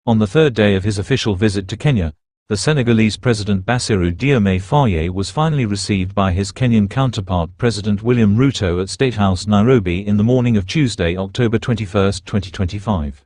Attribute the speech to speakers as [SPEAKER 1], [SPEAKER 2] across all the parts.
[SPEAKER 1] On the third day of his official visit to Kenya, the Senegalese President Bassirou Diomaye Faye was finally received by his Kenyan counterpart President William Ruto at State House Nairobi in the morning of Tuesday, October 21, 2025.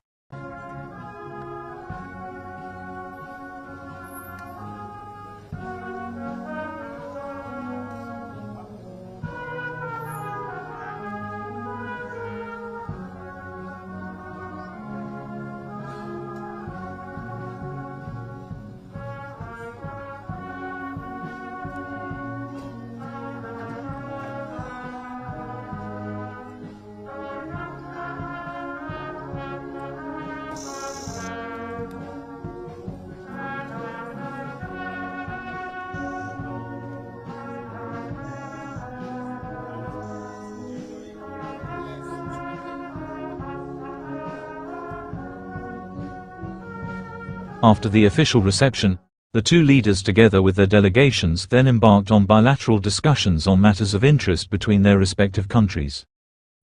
[SPEAKER 1] After the official reception, the two leaders together with their delegations then embarked on bilateral discussions on matters of interest between their respective countries.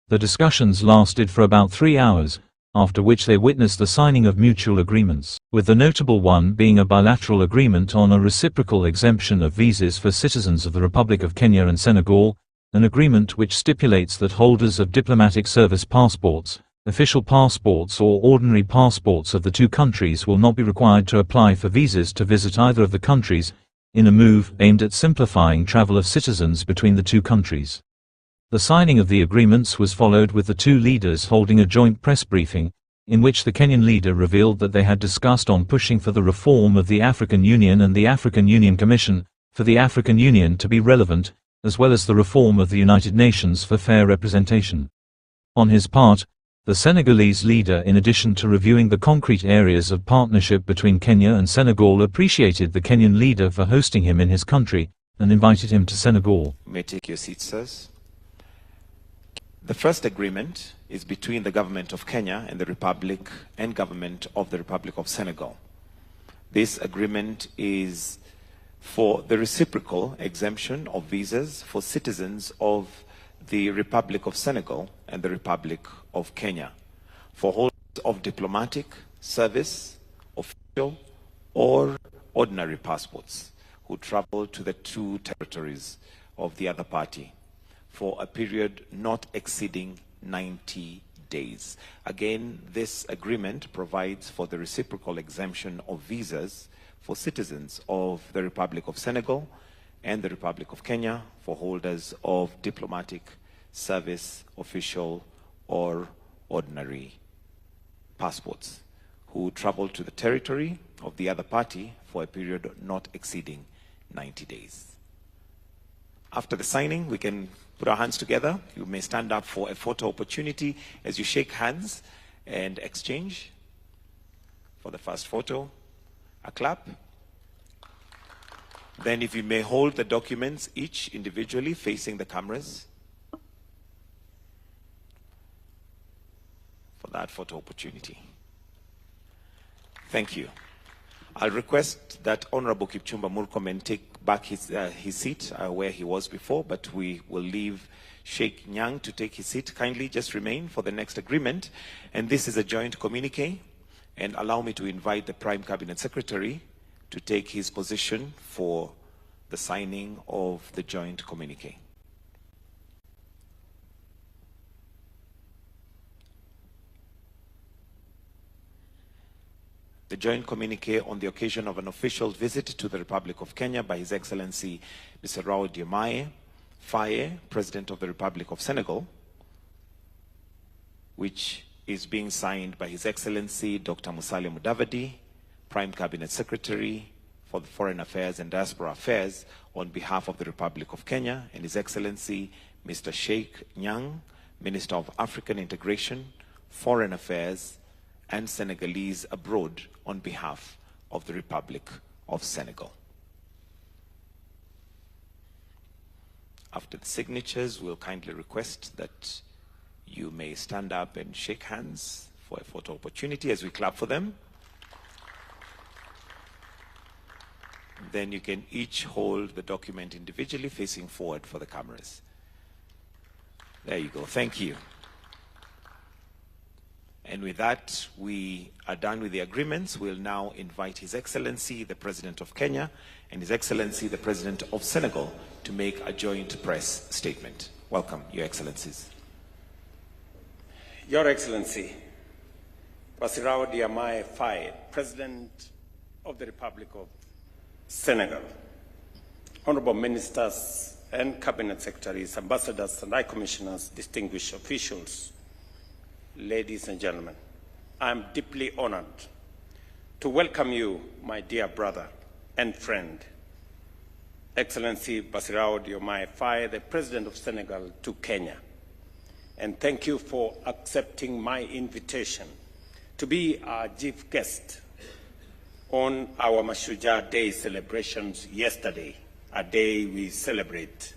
[SPEAKER 1] The discussions lasted for about 3 hours, after which they witnessed the signing of mutual agreements, with the notable one being a bilateral agreement on a reciprocal exemption of visas for citizens of the Republic of Kenya and Senegal, an agreement which stipulates that holders of diplomatic service passports, official passports or ordinary passports of the two countries will not be required to apply for visas to visit either of the countries, in a move aimed at simplifying travel of citizens between the two countries. The signing of the agreements was followed with the two leaders holding a joint press briefing, in which the Kenyan leader revealed that they had discussed on pushing for the reform of the African Union and the African Union Commission, for the African Union to be relevant, as well as the reform of the United Nations for fair representation. On his part, the Senegalese leader, in addition to reviewing the concrete areas of partnership between Kenya and Senegal, appreciated the Kenyan leader for hosting him in his country, and invited him to Senegal.
[SPEAKER 2] You may take your seats, sirs. The first agreement is between the government of Kenya and the Republic and government of the Republic of Senegal. This agreement is for the reciprocal exemption of visas for citizens of the Republic of Senegal and the Republic of Kenya, for holders of diplomatic, service, official, or ordinary passports who travel to the two territories of the other party for a period not exceeding 90 days. Again, this agreement provides for the reciprocal exemption of visas for citizens of the Republic of Senegal and the Republic of Kenya for holders of diplomatic, service, official, or ordinary passports who travel to the territory of the other party for a period not exceeding 90 days. After the signing, we can put our hands together. You may stand up for a photo opportunity as you shake hands and exchange. For the first photo, a clap. Then if you may hold the documents each individually facing the cameras for that photo opportunity. Thank you. I'll request that Honorable Kipchumba Murkomen take back his seat where he was before, but we will leave Sheikh Nyang to take his seat. Kindly just remain for the next agreement. And this is a joint communique. And allow me to invite the Prime Cabinet Secretary to take his position for the signing of the joint communique. The joint communique on the occasion of an official visit to the Republic of Kenya by His Excellency Mr. Diomaye Faye, President of the Republic of Senegal, which is being signed by His Excellency Dr. Musalia Mudavadi, Prime Cabinet Secretary for the Foreign Affairs and Diaspora Affairs on behalf of the Republic of Kenya, and His Excellency Mr. Sheikh Nyang, Minister of African Integration, Foreign Affairs, and Senegalese abroad on behalf of the Republic of Senegal. After the signatures, we'll kindly request that you may stand up and shake hands for a photo opportunity as we clap for them. Then you can each hold the document individually facing forward for the cameras. There you go. Thank you. And with that, we are done with the agreements. We'll now invite His Excellency, the President of Kenya, and His Excellency, the President of Senegal, to make a joint press statement. Welcome, Your Excellencies.
[SPEAKER 3] Your Excellency, Bassirou Diomaye Faye, President of the Republic of Senegal, Honorable Ministers and Cabinet Secretaries, Ambassadors and High Commissioners, distinguished officials, ladies and gentlemen, I am deeply honored to welcome you, my dear brother and friend, Excellency Bassirou Diomaye Faye, the President of Senegal, to Kenya. And thank you for accepting my invitation to be our chief guest on our Mashujaa Day celebrations yesterday, a day we celebrate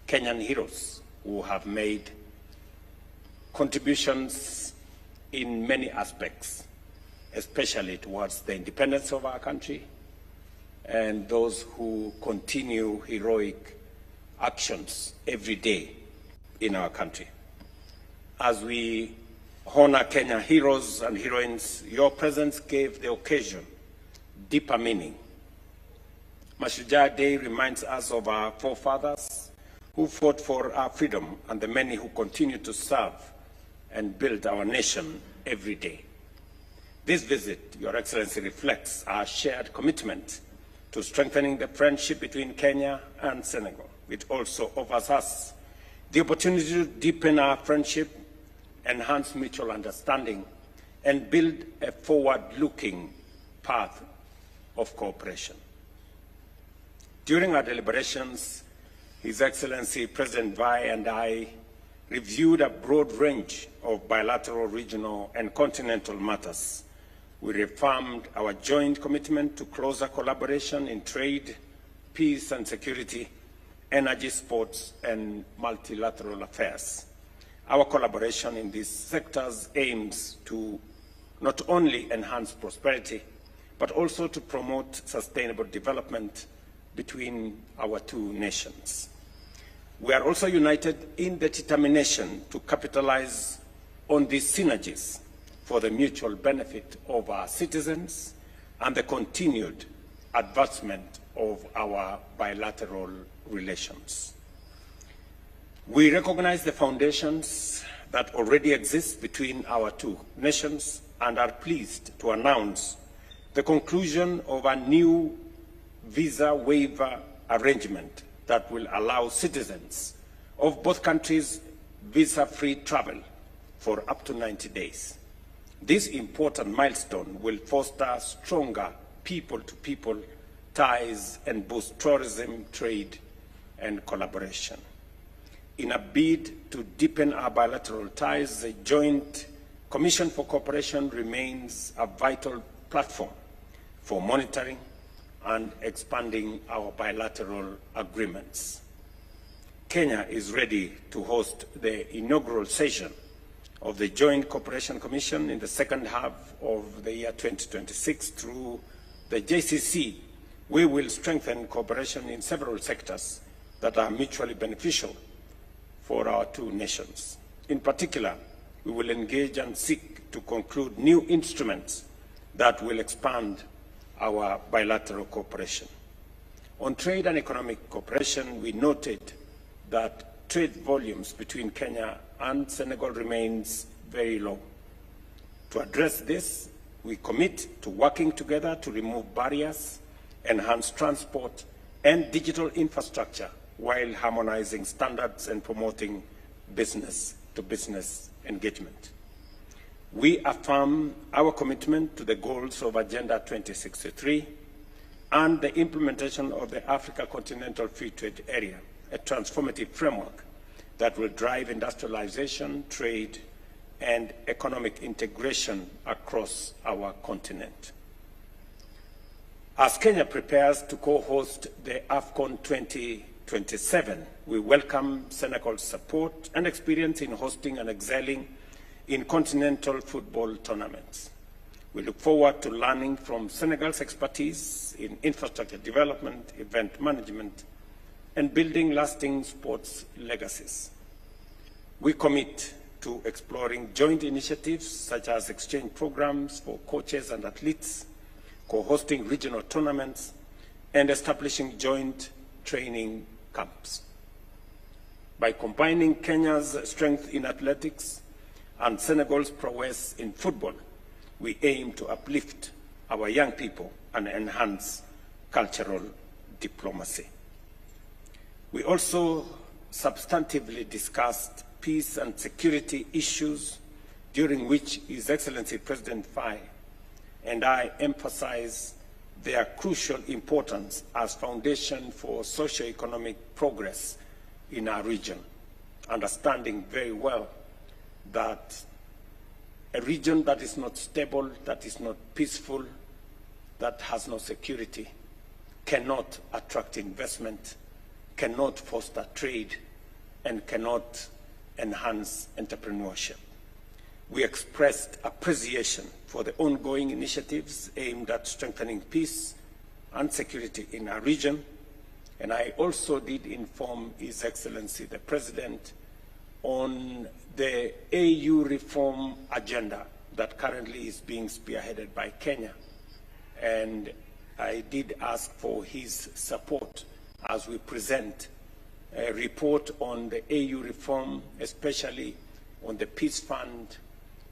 [SPEAKER 3] Kenyan heroes who have made contributions in many aspects, especially towards the independence of our country, and those who continue heroic actions every day in our country. As we honor Kenyan heroes and heroines, your presence gave the occasion deeper meaning. Mashujaa Day reminds us of our forefathers who fought for our freedom and the many who continue to serve and build our nation every day. This visit, Your Excellency, reflects our shared commitment to strengthening the friendship between Kenya and Senegal. It also offers us the opportunity to deepen our friendship, enhance mutual understanding, and build a forward-looking path of cooperation. During our deliberations, His Excellency President Faye and I reviewed a broad range of bilateral, regional, and continental matters. We reaffirmed our joint commitment to closer collaboration in trade, peace and security, energy, sports, and multilateral affairs. Our collaboration in these sectors aims to not only enhance prosperity, but also to promote sustainable development between our two nations. We are also united in the determination to capitalize on these synergies for the mutual benefit of our citizens and the continued advancement of our bilateral relations. We recognize the foundations that already exist between our two nations and are pleased to announce the conclusion of a new visa waiver arrangement that will allow citizens of both countries visa-free travel for up to 90 days. This important milestone will foster stronger people-to-people ties and boost tourism, trade, and collaboration. In a bid to deepen our bilateral ties, the Joint Commission for Cooperation remains a vital platform for monitoring and expanding our bilateral agreements. Kenya is ready to host the inaugural session of the Joint Cooperation Commission in the second half of the year 2026 through the JCC. We will strengthen cooperation in several sectors that are mutually beneficial for our two nations. In particular, we will engage and seek to conclude new instruments that will expand our bilateral cooperation. On trade and economic cooperation, we noted that trade volumes between Kenya and Senegal remains very low. To address this, we commit to working together to remove barriers, enhance transport and digital infrastructure while harmonizing standards and promoting business-to-business engagement. We affirm our commitment to the goals of Agenda 2063 and the implementation of the Africa Continental Free Trade Area, a transformative framework that will drive industrialization, trade, and economic integration across our continent. As Kenya prepares to co-host the AFCON 2027, we welcome Senegal's support and experience in hosting and excelling in continental football tournaments. We look forward to learning from Senegal's expertise in infrastructure development, event management, and building lasting sports legacies. We commit to to exploring joint initiatives such as exchange programs for coaches and athletes, co-hosting regional tournaments, and establishing joint training camps. By combining Kenya's strength in athletics and Senegal's prowess in football, we aim to uplift our young people and enhance cultural diplomacy. We also substantively discussed peace and security issues, during which His Excellency President Faye and I emphasize their crucial importance as foundation for socio-economic progress in our region, understanding very well that a region that is not stable, that is not peaceful, that has no security, cannot attract investment, cannot foster trade, and cannot enhance entrepreneurship. We expressed appreciation for the ongoing initiatives aimed at strengthening peace and security in our region, and I also did inform His Excellency the President on the AU reform agenda that currently is being spearheaded by Kenya, and I did ask for his support as we present a report on the AU reform, especially on the Peace Fund,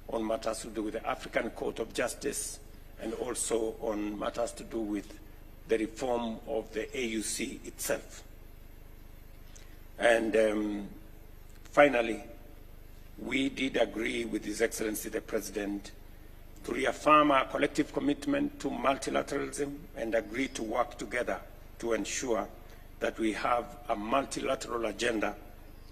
[SPEAKER 3] on matters to do with the African Court of Justice, and also on matters to do with the reform of the AUC itself. And finally, we did agree with His Excellency the President to reaffirm our collective commitment to multilateralism and agree to work together to ensure that we have a multilateral agenda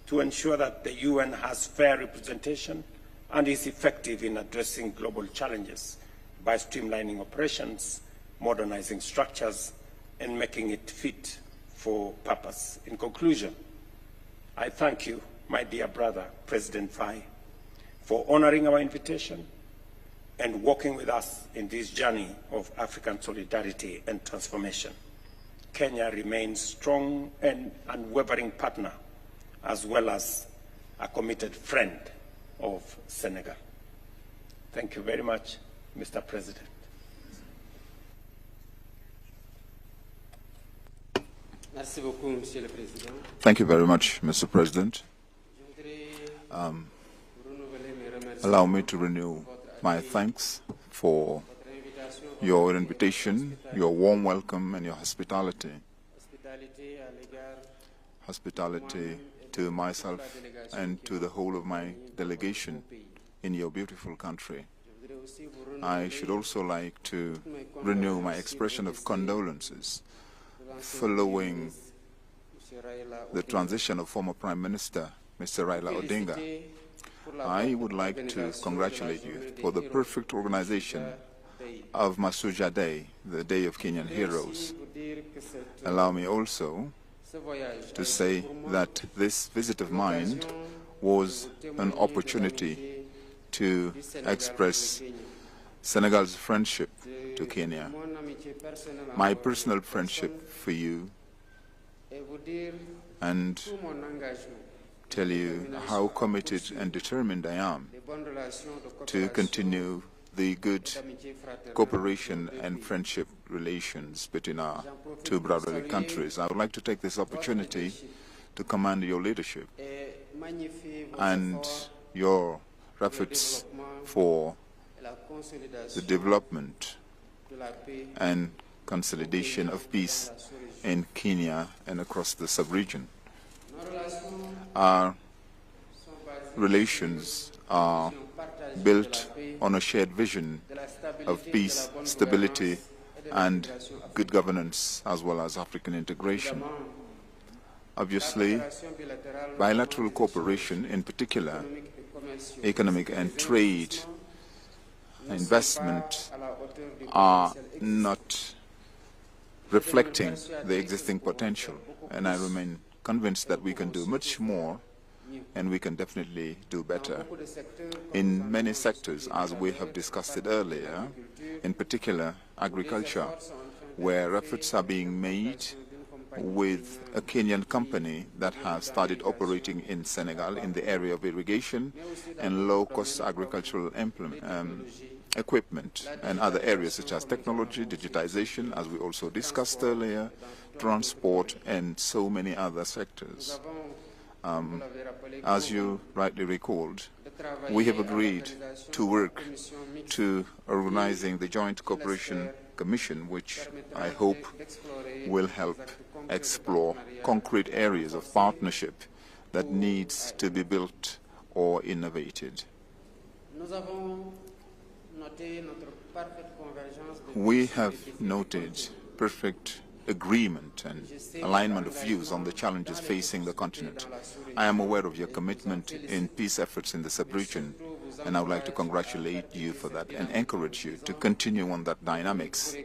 [SPEAKER 3] to ensure that the UN has fair representation and is effective in addressing global challenges by streamlining operations, modernizing structures, and making it fit for purpose. In conclusion, I thank you, my dear brother, President Faye, for honoring our invitation and working with us in this journey of African solidarity and transformation. Kenya remains strong and unwavering partner, as well as a committed friend of Senegal. Thank you very much, Mr. President.
[SPEAKER 4] Thank you very much, Mr. President. Allow me to renew my thanks for your invitation, your warm welcome, and your hospitality. Hospitality to myself and to the whole of my delegation in your beautiful country. I should also like to renew my expression of condolences following the transition of former Prime Minister, Mr. Raila Odinga. I would like to congratulate you for the perfect organization of Masuja Day, the Day of Kenyan Heroes. Allow me also to say that this visit of mine was an opportunity to express Senegal's friendship to Kenya, my personal friendship for you, and tell you how committed and determined I am to continue the good cooperation and friendship relations between our two brotherly countries. I would like to take this opportunity to commend your leadership and your efforts for the development and consolidation of peace in Kenya and across the sub-region. Our relations are built on a shared vision of peace, stability, and good governance, as well as African integration. Obviously, bilateral cooperation, in particular, economic and trade, investment, are not reflecting the existing potential, and I remain convinced that we can do much more and we can definitely do better. In many sectors, as we have discussed it earlier, in particular agriculture, where efforts are being made with a Kenyan company that has started operating in Senegal in the area of irrigation and low-cost agricultural equipment, and other areas such as technology, digitization, as we also discussed earlier, transport, and so many other sectors. As you rightly recalled, we have agreed to work to organizing the Joint Cooperation Commission, which I hope will help explore concrete areas of partnership that needs to be built or innovated. We have noted perfect agreement and alignment of views on the challenges facing the continent. I am aware of your commitment in peace efforts in the sub-region, and I would like to congratulate you for that and encourage you to continue on that dynamics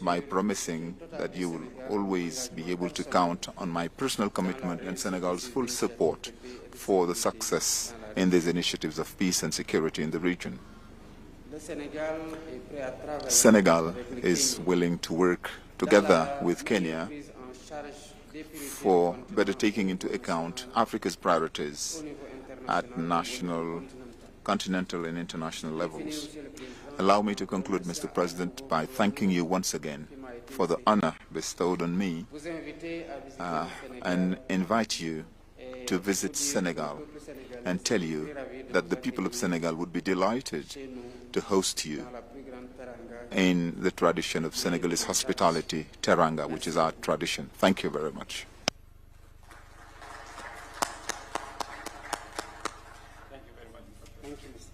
[SPEAKER 4] by promising that you will always be able to count on my personal commitment and Senegal's full support for the success in these initiatives of peace and security in the region. Senegal is willing to work together with Kenya for better taking into account Africa's priorities at national, continental, and international levels. Allow me to conclude, Mr. President, by thanking you once again for the honor bestowed on me and invite you to visit Senegal and tell you that the people of Senegal would be delighted to host you in the tradition of Senegalese hospitality, teranga, which is our tradition. Thank you very much.
[SPEAKER 3] Thank you very much. Thank you, Mr.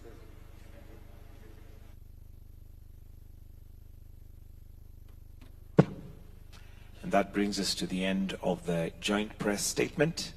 [SPEAKER 3] President.
[SPEAKER 2] And that brings us to the end of the joint press statement.